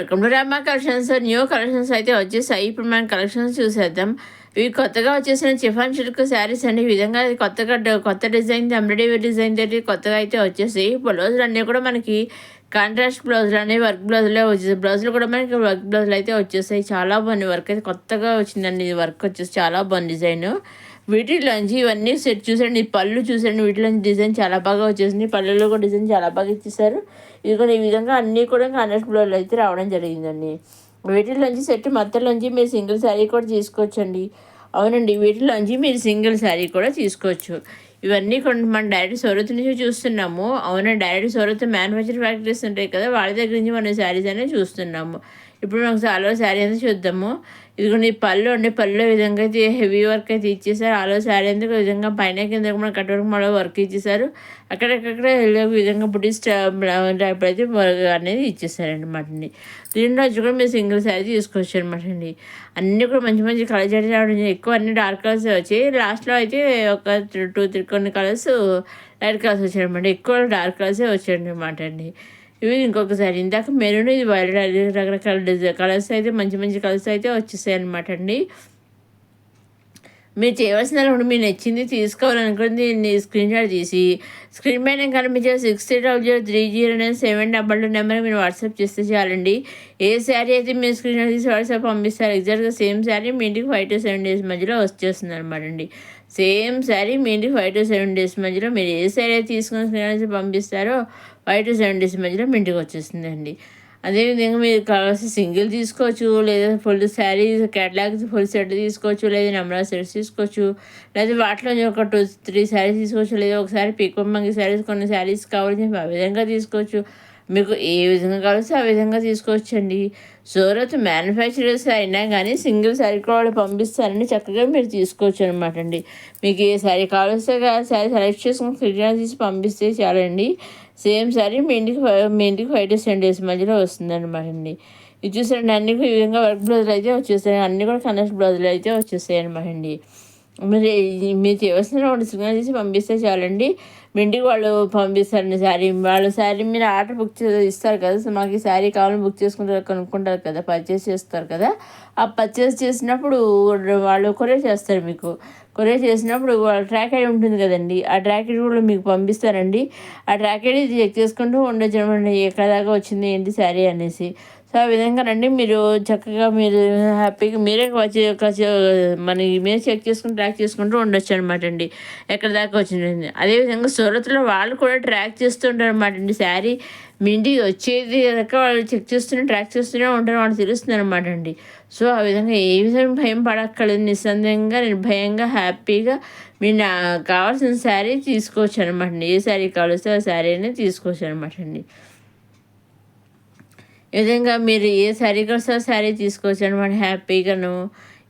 Welcome to Rama collections. New collections అయితే వచ్చేసాయి. ఇప్పుడు మనం కలెక్షన్స్ చూసేద్దాం. ఇవి కొత్తగా వచ్చేసిన చిఫాన్ సిల్క్ శారీస్ అండి. ఈ విధంగా కొత్త డిజైన్, ఎంబ్రాయిడరీ డిజైన్ తోటి కొత్తగా అయితే వచ్చేసాయి. బ్లౌజులు అన్నీ కూడా మనకి కాంట్రాస్ట్ బ్లౌజులు అనేవి వర్క్ బ్లౌజులే వచ్చేసాయి. బ్లౌజులు కూడా మనకి వర్క్ బ్లౌజులు అయితే వచ్చేసాయి. చాలా బాగుంది వర్క్ అయితే కొత్తగా వచ్చిందండి. ఇది వర్క్ వచ్చేసి చాలా బాగుంది డిజైన్. వీటిలోంచి ఇవన్నీ సెట్ చూసండి, పళ్ళు చూసండి. వీటిలోంచి డిజైన్ చాలా బాగా వచ్చేసింది. పళ్ళులో కూడా డిజైన్ చాలా బాగా ఇచ్చేసారు. ఇది కూడా ఈ విధంగా అన్నీ కూడా కాంట్రాస్ట్ బ్లౌజులు అయితే రావడం జరిగిందండి. వీటిలోంచి సెట్ మొత్తంలోంచి మీరు సింగిల్ శారీ కూడా తీసుకోవచ్చండి. అవునండి, వీటిలోంచి మీరు సింగిల్ శారీ కూడా తీసుకోవచ్చు. ఇవన్నీ కొన్ని మనం డైరెక్ట్ సూరత్ నుంచి చూస్తున్నాము. అవునండి, డైరెక్ట్ సూరత్ మ్యానుఫ్యాక్చర్ ఫ్యాక్టరీస్ ఉంటాయి కదా, వాళ్ళ దగ్గర నుంచి మనం శారీస్ అనేది చూస్తున్నాము. ఇప్పుడు మనకు చాలా శారీ అయితే చూద్దాము. ఇదిగోండి పళ్ళు అండి. పళ్ళు విధంగా అయితే హెవీ వర్క్ అయితే ఇచ్చేసారు. ఆలో శారీ అంతా విధంగా పైన కింద మన కట్ వర్క్ మళ్ళీ వర్క్ ఇచ్చేసారు. అక్కడెక్కడ విధంగా బుటీస్ టైప్ అయితే వర్క్ అనేది ఇచ్చేసారండి అన్నమాట. దీంట్లో వచ్చి కూడా మీరు సింగిల్ శారీ తీసుకోవచ్చు అనమాట అండి. అన్నీ కూడా మంచి మంచి కలర్ జడి రావడం, ఎక్కువ అన్ని డార్క్ కలర్స్ వచ్చాయి. లాస్ట్లో అయితే ఒక 2-3 కొన్ని కలర్స్ లైట్ కలర్స్ వచ్చాయి అనమాట. ఎక్కువ డార్క్ కలర్సే వచ్చాయి అనమాట అండి. ఇవి ఇంకొకసారి ఇందాక మెరూన్, ఇది వైలెట్, రకరకాల కలర్స్ అయితే మంచి మంచి కలర్స్ అయితే వచ్చేసాయి అనమాట అండి. మీరు చేయవలసిన మీరు నచ్చింది తీసుకోవాలనుకుంది స్క్రీన్ షాట్ తీసి స్క్రీన్ పైన కనిపించే 60003009 నెంబర్ మీరు వాట్సాప్ చేస్తే చాలండి. ఏ శారీ అయితే మీరు స్క్రీన్ షాట్ తీసి వాట్సాప్ పంపిస్తారు, ఎగ్జాక్ట్గా సేమ్ శారీ మీ ఇంటికి 5 to 7 days మధ్యలో వచ్చేస్తుంది అనమాట అండి. సేమ్ శారీ మీ ఇంటికి 5 to 7 days మధ్యలో మీరు ఏ శారీ అయితే తీసుకుని స్క్రీన్ షాట్ పంపిస్తారో 5 to 7 days మధ్యలో మీ ఇంటికి వచ్చేస్తుందండి. అదేవిధంగా మీరు కావాల్సిన సింగిల్ తీసుకోవచ్చు, లేదా full sari catalogue full set తీసుకోవచ్చు, లేదా నెంబర్ ఆఫ్ సెట్స్ తీసుకోవచ్చు, లేదా వాటిలో ఒక 2-3 శారీస్ తీసుకోవచ్చు, లేదా ఒకసారి పీకొమ్మంగి శారీస్ కొన్ని శారీస్ కావాల్సి ఆ విధంగా తీసుకోవచ్చు. మీకు ఏ విధంగా కావాల్సి ఆ విధంగా తీసుకోవచ్చండి. సూరత్ మ్యానుఫ్యాక్చరర్స్ అయినా కానీ సింగిల్ శారీ కూడా వాళ్ళు పంపిస్తారని చక్కగా మీరు తీసుకోవచ్చు అనమాట అండి. మీకు ఏ శారీ కావాల్స్తే శారీ సెలెక్ట్ చేసుకుని స్క్రీన్ తీసి పంపిస్తే చాలండి. సేమ్ శారీ మీ ఇంటికి 5 to 7 days మధ్యలో వస్తుందన్నమాట అండి. ఇది చూసారండి, అన్ని ఈ విధంగా వర్క్ బ్లౌజులు అయితే వచ్చేస్తాయి. అన్నీ కూడా కనెక్ట్ బ్లౌజులు అయితే వచ్చేస్తాయి అనమాట అండి. మీరు చేయవలసిన రెండు సిగ్నల్ తీసి పంపిస్తే చాలండి. మీ ఇంటికి వాళ్ళు పంపిస్తారండి శారీ. వాళ్ళ శారీ మీరు ఆర్డర్ బుక్ ఇస్తారు కదా, సో మాకు ఈ శారీ కావాలని బుక్ చేసుకుంటారు, కొనుక్కుంటారు కదా, పర్చేస్ చేస్తారు కదా. ఆ పర్చేస్ చేసినప్పుడు వాళ్ళు కొరియర్ చేస్తారు. మీకు కొరియర్ చేసినప్పుడు వాళ్ళ ట్రాక్ ఐడి ఉంటుంది కదండి, ఆ ట్రాక్ ఐడి కూడా మీకు పంపిస్తారండి. ఆ ట్రాక్ ఐడి చెక్ చేసుకుంటూ ఉండొచ్చు అనమాట, ఎక్కడ దాకా వచ్చింది ఏంటి శారీ అనేసి. సో ఆ విధంగా రండి, మీరు చక్కగా మీరు హ్యాపీగా మీరే మీరు చెక్ చేసుకుని ట్రాక్ చేసుకుంటూ ఉండొచ్చు అనమాట అండి, ఎక్కడ దాకా వచ్చింది. అదేవిధంగా సూరత్లో వాళ్ళు కూడా ట్రాక్ చేస్తుంటారు అనమాట అండి. శారీ మీ ఇంటికి వచ్చేది దాకా వాళ్ళు చెక్ చేస్తూనే ట్రాక్ చేస్తూనే ఉంటారు, వాళ్ళు తెలుస్తుంది అనమాట అండి. సో ఆ విధంగా ఏ విధంగా భయం పడక్కర్లేదు, నిస్సందేహంగా నిర్భయంగా హ్యాపీగా మీరు కావాల్సిన శారీ తీసుకోవచ్చు అనమాట అండి. ఏ శారీ కావాల్స్తే ఆ శారీ అనేది తీసుకోవచ్చు అనమాట అండి. ఈ విధంగా మీరు ఏ శారీ కోసం శారీ తీసుకోవచ్చు అనమాట హ్యాపీగాను.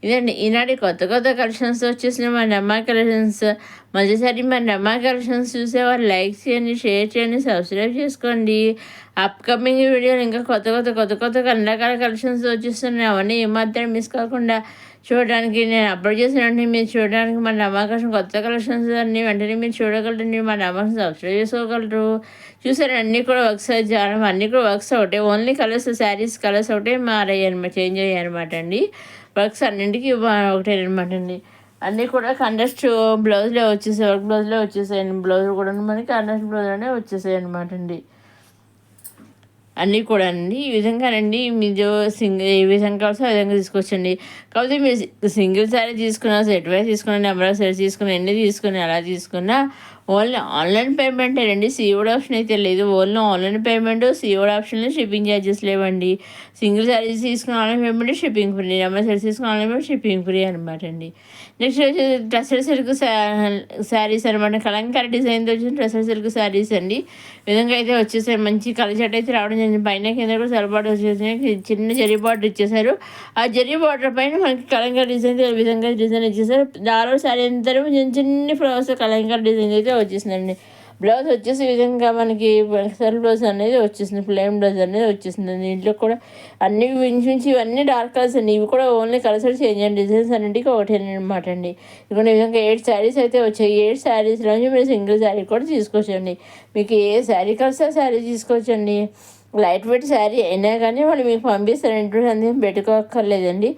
ఇదండి ఈనాటి కొత్త కలెక్షన్స్ వచ్చేసిన మన నమ్మా కలెక్షన్స్. మొదటిసారి మన నమ్మా కలెక్షన్స్ చూసేవారు లైక్ చేయండి, షేర్ చేయండి, సబ్స్క్రైబ్ చేసుకోండి. అప్కమింగ్ వీడియోలు ఇంకా కొత్త అన్ని రకాల కలెక్షన్స్ వచ్చేస్తున్నాయి. అవన్నీ ఏమాత్రం మిస్ కాకుండా చూడడానికి నేను అప్లోడ్ చేసినట్టు మీరు చూడడానికి మన నమ్మకం కొత్త కలెక్షన్స్ అన్నీ వెంటనే మీరు చూడగలరండి. మన నమ్మకం సబ్స్క్రైబ్ చేసుకోగలరు. చూసారు అన్నీ కూడా వర్క్స్ చాలా అన్నీ కూడా వర్క్స్ ఒకటే, ఓన్లీ కలర్స్ శారీస్ కలర్స్ ఒకటే మారాయి అనమాట, చేంజ్ అయ్యాయి అనమాట అండి. వర్క్స్ అన్నింటికి ఒకటే అనమాట అండి. అన్నీ కూడా కండస్ట్ బ్లౌజ్లో వచ్చేసాయి, వర్క్ బ్లౌజ్లో వచ్చేసాయండి. బ్లౌజ్ కూడా మనకి కండస్ట్ బ్లౌజ్లోనే వచ్చేసాయి అనమాట అండి. అన్నీ కూడా అండి ఈ విధంగానండి. మీరు ఏ విధంగా కావాల్సో ఆ విధంగా తీసుకోవచ్చండి. కాకపోతే మీరు సింగిల్ శారీ తీసుకున్నా, సెట్ వైజ్ తీసుకున్నా, నెంబర్ ఆఫ్ సెట్స్ తీసుకున్నా, ఎన్ని తీసుకుని అలా తీసుకున్నా ఓన్లీ ఆన్లైన్ పేమెంటే అండి. సీఓడి ఆప్షన్ అయితే లేదు. ఓన్లీ ఆన్లైన్ పేమెంట్, సీఓడి ఆప్షన్లో షిప్పింగ్ ఛార్జెస్ లేవండి. సింగిల్ శారీస్ తీసుకుని online payment shipping free, number sets తీసుకుని ఆన్లైన్ పేమెంట్ షిప్పింగ్ ఫ్రీ అనమాట అండి. నెక్స్ట్ వచ్చి డ్రెస్సెడ్ సిల్క్ శారీస్ అనమాట. కలంకారీ డిజైన్తో వచ్చిన డ్రెస్సెడ్ సిల్క్ శారీస్ అండి. విధంగా అయితే వచ్చేసాయి. మంచి కలర్ షర్ట్ అయితే రావడం జరిగింది. పైన కింద కూడా సలబాటు వచ్చేసాయి. చిన్న జరీ బార్డర్ ఇచ్చేసారు. ఆ జరీ బార్డర్ పైన మనకి కలంకారీ డిజైన్ విధంగా డిజైన్ ఇచ్చేసారు. దాలో శారీ అంతా చిన్న ఫ్లవర్స్ కలంకారీ డిజైన్ అయితే వచ్చేసిందండి. బ్లౌజ్ వచ్చేసి ఈ విధంగా మనకి సెల్ఫ్ బ్లౌజ్ అనేది వచ్చేసింది, ప్లెయిన్ బ్లౌజ్ అనేది వచ్చేసింది. దీంట్లో కూడా అన్ని ఇంచుమించి ఇవన్నీ డార్క్ కలర్స్ అండి. ఇవి కూడా ఓన్లీ కలర్స్ చేంజ్ అండి, డిజైన్స్ అన్నింటికి ఒకటే అనమాట అండి. ఇక్కడ ఈ విధంగా 8 శారీస్ అయితే వచ్చాయి. 8 శారీస్లోంచి మీరు సింగిల్ శారీ కూడా తీసుకోవచ్చండి. మీకు ఏ శారీ కలిస్తే ఆ శారీ తీసుకోవచ్చండి. లైట్ వెయిట్ శారీ అయినా కానీ వాళ్ళు మీకు పంపిస్తారంటే అందుకే పెట్టుకోక్కర్లేదండి.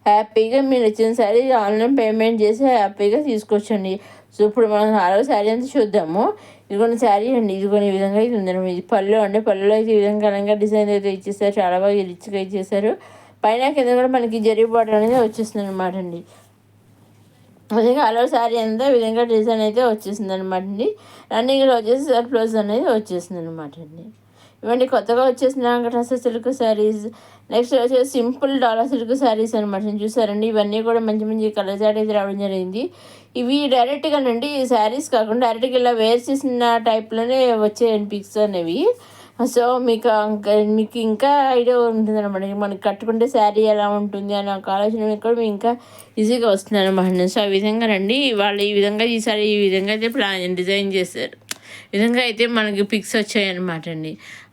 హ్యాపీగా మీరు వచ్చిన శారీ ఆన్లైన్ పేమెంట్ చేసి హ్యాపీగా తీసుకొచ్చండి. సో ఇప్పుడు మనం 6వ శారీ అంతా చూద్దాము. ఇదిగోని శారీ అండి, ఇదిగోని ఈ విధంగా ఇది ఉందండి. ఇది పళ్ళు అండి, పళ్ళులో అయితే ఈ విధంగా ఘనంగా డిజైన్ అయితే ఇచ్చేసారు, చాలా బాగా రిచ్గా ఇచ్చేసారు. పైన కింద కూడా మనకి జరీ బార్డర్ అనేది వచ్చేస్తుంది అనమాట అండి. విధంగా ఆల్ శారీ అంతా ఈ విధంగా డిజైన్ అయితే వచ్చేసింది అనమాట అండి. రన్నింగ్లో వచ్చేసి సర్ప్లస్ అనేది వచ్చేసింది అనమాట అండి. ఇవన్నీ కొత్తగా వచ్చేసిన వెంకటేశ్వర సిల్క్ శారీస్. నెక్స్ట్ వచ్చేసి సింపుల్ డాలా సిల్క్ శారీస్ అనమాట. చూసారండి, ఇవన్నీ కూడా మంచి మంచి కలర్ శారీస్ రావడం జరిగింది. ఇవి డైరెక్ట్గానండి ఈ శారీస్ కాకుండా డైరెక్ట్గా ఇలా వేర్ చేసిన టైప్లోనే వచ్చాయండి పిక్స్ అనేవి. సో మీకు ఇంకా ఐడియా ఉంటుంది అనమాట, మనకి కట్టుకుంటే శారీ ఎలా ఉంటుంది అని ఒక ఆలోచన కూడా మీకు ఇంకా ఈజీగా వస్తుంది అనమాట. సో ఆ విధంగా రండి, వాళ్ళు ఈ విధంగా ఈసారి ఈ విధంగా అయితే డిజైన్ చేశారు. విధంగా అయితే మనకి పిక్స్ వచ్చాయన్నమాట అండి.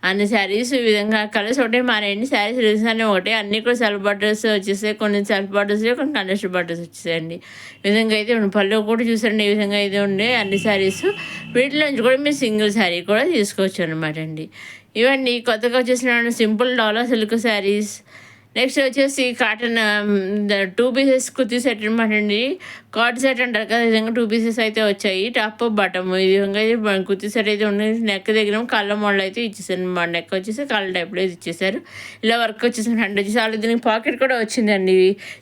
అన్ని శారీస్ ఈ విధంగా కలర్స్ ఒకటే మారాయండి, శారీస్ డిజైన్ ఒకటే. అన్నీ కూడా సెల్ఫ్ బార్డర్స్ వచ్చేసాయి, కొన్ని సెల్ఫ్ బార్డర్స్ కొన్ని కండెస్ట్ బార్డర్స్ వచ్చేసాయండి. ఈ విధంగా అయితే పళ్ళు కూడా చూసారండి, ఈ విధంగా అయితే ఉండే అన్ని శారీస్. వీటిలో నుంచి కూడా మీరు సింగిల్ శారీ కూడా తీసుకోవచ్చు అనమాట అండి. ఇవన్నీ కొత్తగా వచ్చేసిన సింపుల్ డాలా సిల్క్ శారీస్. నెక్స్ట్ వచ్చేసి కాటన్ 2 పీసెస్ కుర్తీ సెట్ అనమాట అండి. కార్డ్ సెట్ అంటారు కదా, విధంగా 2 పీసెస్ అయితే వచ్చాయి, టాప్ బాటమ్. ఈ విధంగా కుర్తీ సెట్ అయితే ఉన్నాయి. నెక్ దగ్గర కాళ్ళ మోడల్ అయితే ఇచ్చేసారు అనమాట. నెక్ వచ్చేసి కాళ్ళ టైప్లో ఇచ్చేసారు. ఇలా వర్క్ వచ్చేసి హ్యాండ్ వచ్చేసి వాళ్ళు దీనికి పాకెట్ కూడా వచ్చిందండి.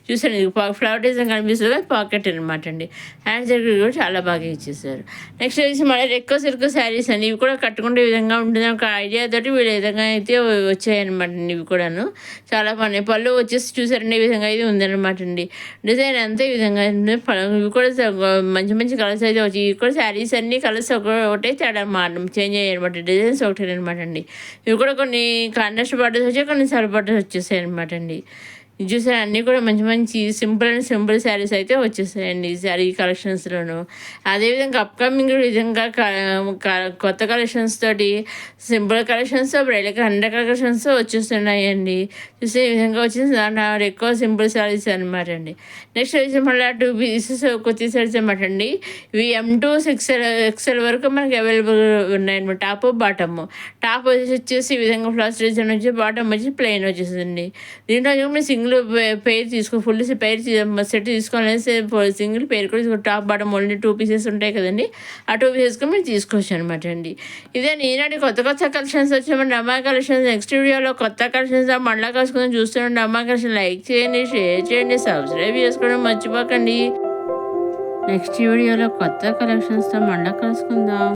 చూసాను, ఫ్లవర్ డిజైన్ కనిపిస్తుంది, పాకెట్ అనమాట అండి. హ్యాండ్ దగ్గర కూడా చాలా బాగా ఇచ్చేసారు. నెక్స్ట్ వచ్చేసి మళ్ళీ ఎక్కువ సిల్క్ శారీస్ అండి. ఇవి కూడా కట్టుకుంటే విధంగా ఉంటుంది ఒక ఐడియా తోటి వీళ్ళ విధంగా అయితే వచ్చాయన్నమాట అండి. ఇవి కూడాను చాలా బాగున్నాయి. పళ్ళు వచ్చేసి చూసారండి, ఈ విధంగా అయితే ఉందన్నమాట అండి. డిజైన్ అంతా ఈ విధంగా ఇవి కూడా మంచి మంచి కలర్స్ అయితే వచ్చాయి. ఇవి కూడా శారీస్ అన్ని కలర్స్ ఒకటే తేడా చేంజ్ అయ్యాయి అనమాట, డిజైన్స్ ఒకటే అనమాట అండి. ఇవి కూడా కొన్ని కాంట్రాస్ట్ బార్డర్స్ వచ్చాయి, కొన్ని సెల్ఫ్ బార్డర్స్ వచ్చేసాయి అనమాట అండి. చూసారు, అన్నీ కూడా మంచి మంచి సింపుల్ శారీస్ అయితే వచ్చేసాయండి ఈ శారీ కలెక్షన్స్లోను. అదేవిధంగా అప్కమింగ్ విధంగా కొత్త కలెక్షన్స్ తోటి సింపుల్ కలెక్షన్స్, బ్రైడల్ 100 కలెక్షన్స్ వచ్చేస్తున్నాయండి. చూసే ఈ విధంగా వచ్చేసి దాంట్లో ఎక్కువ సింపుల్ శారీస్ అనమాట అండి. నెక్స్ట్ వచ్చి మళ్ళీ 2 పీసెస్ కొత్త శారీస్ అనమాట అండి. ఇవి M2 6XL వరకు మనకి అవైలబుల్ ఉన్నాయన్నమాట. Top bottom. టాప్ వచ్చేసి ఈ విధంగా ఫ్లాస్ డిజైన్ వచ్చి, బాటమ్ వచ్చి ప్లెయిన్ వచ్చేసింది. దీంట్లో మీరు సింగిల్ పేర్ ఫుల్ పేర్ సెట్ తీసుకోవాలని సింగిల్ పేర్ కూడా టాప్ బాటమ్ ఓన్లీ 2 పీసెస్ ఉంటాయి కదండి, ఆ 2 పీసెస్గా మీరు తీసుకోవచ్చు అనమాట అండి. ఇదే ఈనాటి కొత్త కలెక్షన్స్ వచ్చామండి, అమ్మాయి కలెక్షన్స్. నెక్స్ట్ వీడియోలో కొత్త కలెక్షన్స్ మళ్ళీ కలుసుకుందాం. చూస్తుండండి అమ్మాయి కలెక్షన్. లైక్ చేయండి, షేర్ చేయండి, సబ్స్క్రైబ్ చేసుకోవడం మర్చిపోకండి. నెక్స్ట్ వీడియోలో కొత్త కలెక్షన్స్తో మళ్ళీ కలుసుకుందాం.